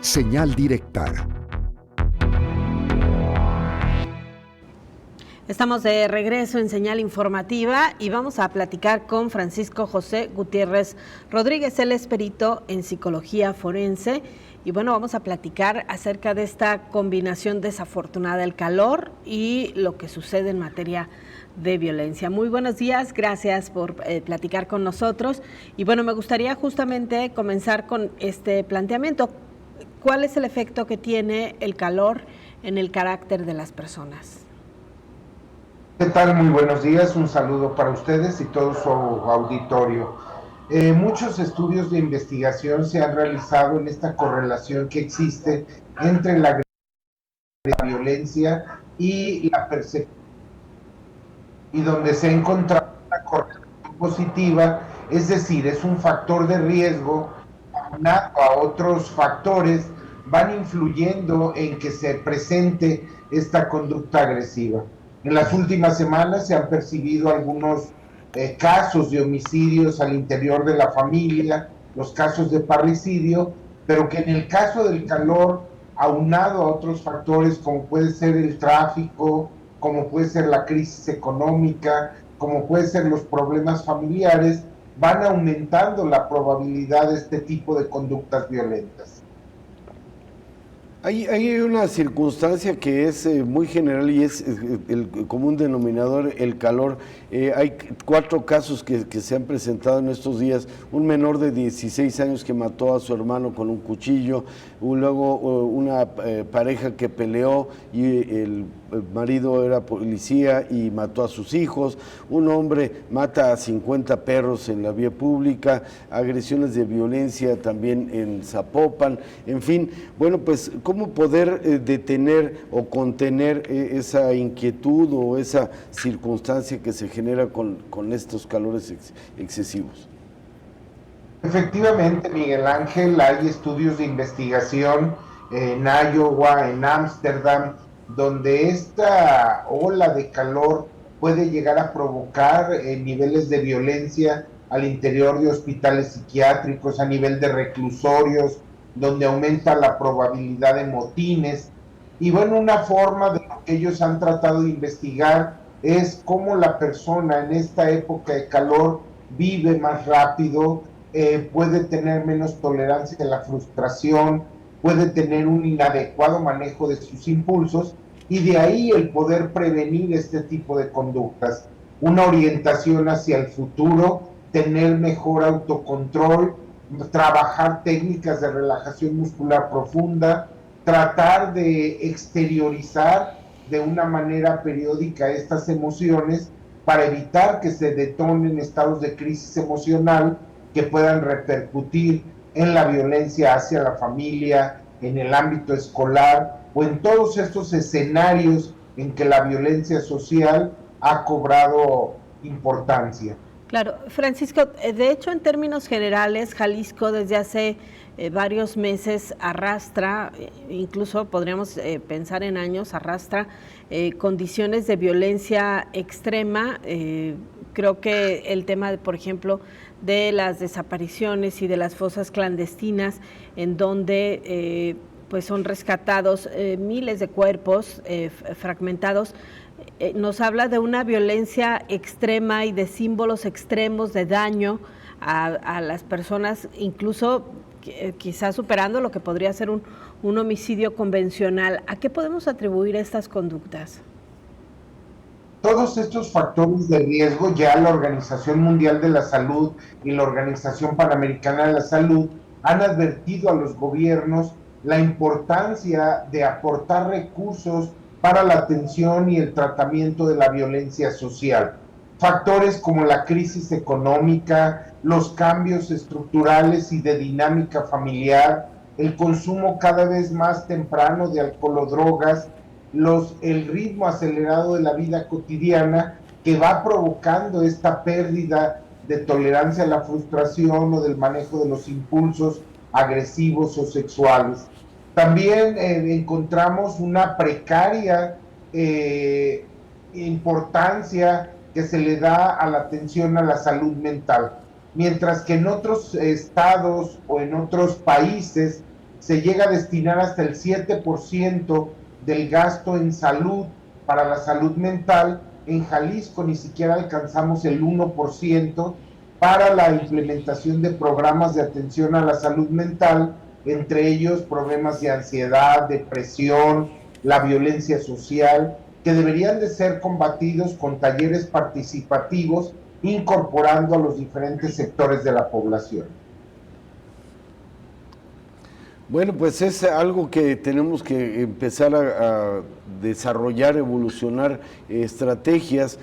Señal directa. Estamos de regreso en Señal Informativa y vamos a platicar con Francisco José Gutiérrez Rodríguez. Él es perito en psicología forense y bueno, vamos a platicar acerca de esta combinación desafortunada, el calor y lo que sucede en materia de violencia. Muy buenos días, gracias por platicar con nosotros. Y bueno, me gustaría justamente comenzar con este planteamiento. ¿Cuál es el efecto que tiene el calor en el carácter de las personas? ¿Qué tal? Muy buenos días, un saludo para ustedes y todo su auditorio. Muchos estudios de investigación se han realizado en esta correlación que existe entre la violencia y la percepción, y donde se ha encontrado una correlación positiva, es decir, es un factor de riesgo aunado a otros factores van influyendo en que se presente esta conducta agresiva. En las últimas semanas se han percibido algunos casos de homicidios al interior de la familia, los casos de parricidio, pero que en el caso del calor, aunado a otros factores como puede ser el tráfico, como puede ser la crisis económica, como puede ser los problemas familiares, van aumentando la probabilidad de este tipo de conductas violentas. Hay una circunstancia que es muy general y es el común denominador, el calor. Hay 4 casos que se han presentado en estos días. Un menor de 16 años que mató a su hermano con un cuchillo, luego una pareja que peleó y el marido era policía y mató a sus hijos, un hombre mata a 50 perros en la vía pública, agresiones de violencia también en Zapopan, en fin, bueno, pues cómo poder detener o contener esa inquietud o esa circunstancia que se genera con estos calores excesivos. Efectivamente, Miguel Ángel, hay estudios de investigación en Iowa, en Ámsterdam, donde esta ola de calor puede llegar a provocar niveles de violencia al interior de hospitales psiquiátricos, a nivel de reclusorios, donde aumenta la probabilidad de motines. Y bueno, una forma de lo que ellos han tratado de investigar es cómo la persona en esta época de calor vive más rápido, puede tener menos tolerancia a la frustración, puede tener un inadecuado manejo de sus impulsos y de ahí el poder prevenir este tipo de conductas. Una orientación hacia el futuro, tener mejor autocontrol, trabajar técnicas de relajación muscular profunda, tratar de exteriorizar de una manera periódica estas emociones para evitar que se detonen estados de crisis emocional que puedan repercutir en la violencia hacia la familia, en el ámbito escolar o en todos estos escenarios en que la violencia social ha cobrado importancia. Claro, Francisco, de hecho en términos generales, Jalisco desde hace varios meses arrastra, incluso podríamos pensar en años, arrastra condiciones de violencia extrema. Creo que el tema, por ejemplo, de las desapariciones y de las fosas clandestinas, en donde pues son rescatados miles de cuerpos fragmentados, nos habla de una violencia extrema y de símbolos extremos de daño a las personas, incluso quizás superando lo que podría ser un homicidio convencional. ¿A qué podemos atribuir estas conductas? Todos estos factores de riesgo ya la Organización Mundial de la Salud y la Organización Panamericana de la Salud han advertido a los gobiernos la importancia de aportar recursos para la atención y el tratamiento de la violencia social. Factores como la crisis económica, los cambios estructurales y de dinámica familiar, el consumo cada vez más temprano de alcohol o drogas, el ritmo acelerado de la vida cotidiana que va provocando esta pérdida de tolerancia a la frustración o del manejo de los impulsos agresivos o sexuales. También encontramos una precaria importancia que se le da a la atención a la salud mental, mientras que en otros estados o en otros países se llega a destinar hasta el 7% del gasto en salud para la salud mental. En Jalisco ni siquiera alcanzamos el 1% para la implementación de programas de atención a la salud mental, entre ellos problemas de ansiedad, depresión, la violencia social, que deberían de ser combatidos con talleres participativos, incorporando a los diferentes sectores de la población. Bueno, pues es algo que tenemos que empezar a desarrollar, evolucionar estrategias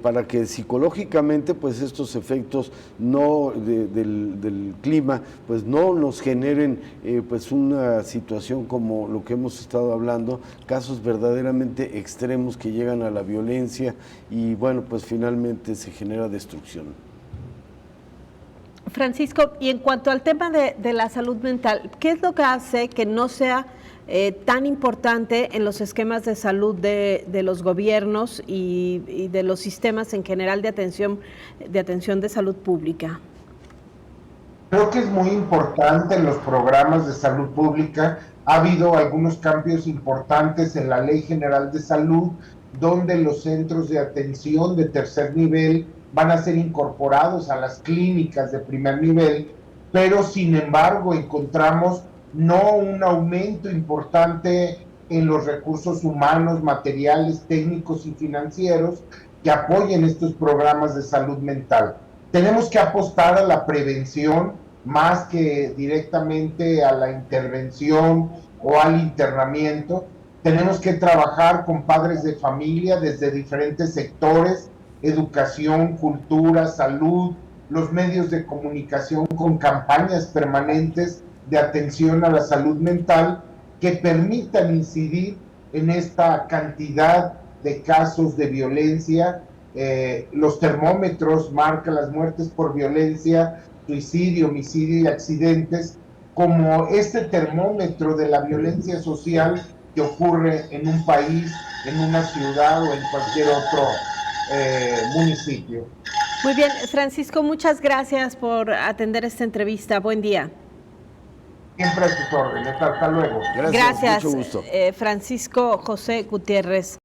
para que psicológicamente pues estos efectos no del clima pues no nos generen pues una situación como lo que hemos estado hablando, casos verdaderamente extremos que llegan a la violencia y bueno, pues finalmente se genera destrucción. Francisco, y en cuanto al tema de la salud mental, ¿qué es lo que hace que no sea tan importante en los esquemas de salud de los gobiernos y de los sistemas en general de atención de salud pública? Creo que es muy importante en los programas de salud pública. Ha habido algunos cambios importantes en la Ley General de Salud, donde los centros de atención de tercer nivel van a ser incorporados a las clínicas de primer nivel, pero sin embargo encontramos no un aumento importante en los recursos humanos, materiales, técnicos y financieros que apoyen estos programas de salud mental. Tenemos que apostar a la prevención más que directamente a la intervención o al internamiento. Tenemos que trabajar con padres de familia desde diferentes sectores, educación, cultura, salud, los medios de comunicación con campañas permanentes de atención a la salud mental que permitan incidir en esta cantidad de casos de violencia. Los termómetros marcan las muertes por violencia, suicidio, homicidio y accidentes como este termómetro de la violencia social que ocurre en un país, en una ciudad o en cualquier otro municipio. Muy bien, Francisco, muchas gracias por atender esta entrevista. Buen día. Siempre a tus órdenes. Hasta luego. Gracias. Mucho gusto. Francisco José Gutiérrez.